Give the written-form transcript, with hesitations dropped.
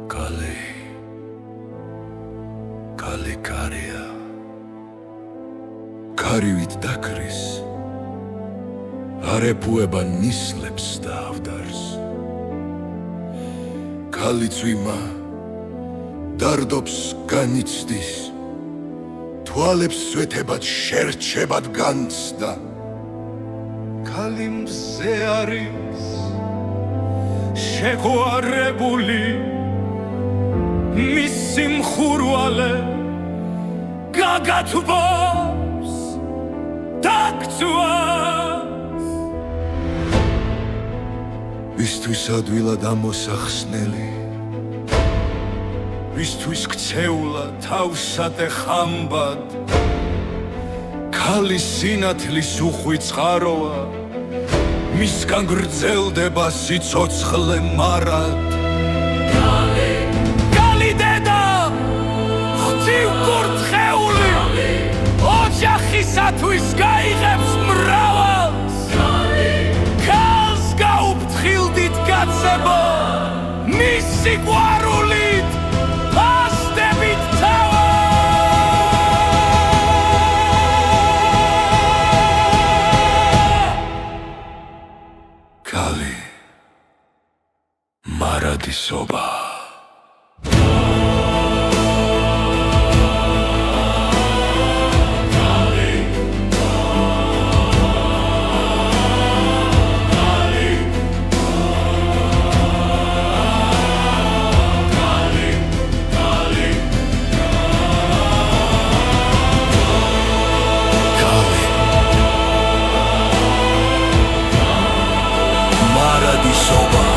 Kali karija, karivit dakris, arepueba nislebs da avdars. Kali tsvima, dardops ganitstis, tvalebs svetebat sherchebat gansda. Kali mze aris, shegoarebuli, mis simxurvale gagatvors dagcvas vistvis adვილად ამოსახსნელი ვისთვის ქცეულა თავსატე ხამბად ქალის სინათლის უხვი წყაროა მისგან გრძელდება სიცოცხლე მარად ოჯახისათვის გაიღებს მრავალს ქალს გაუფრთხილდით გაცებო მის სიყვარულით ფასდებით თავა ქალი მარადისობა soba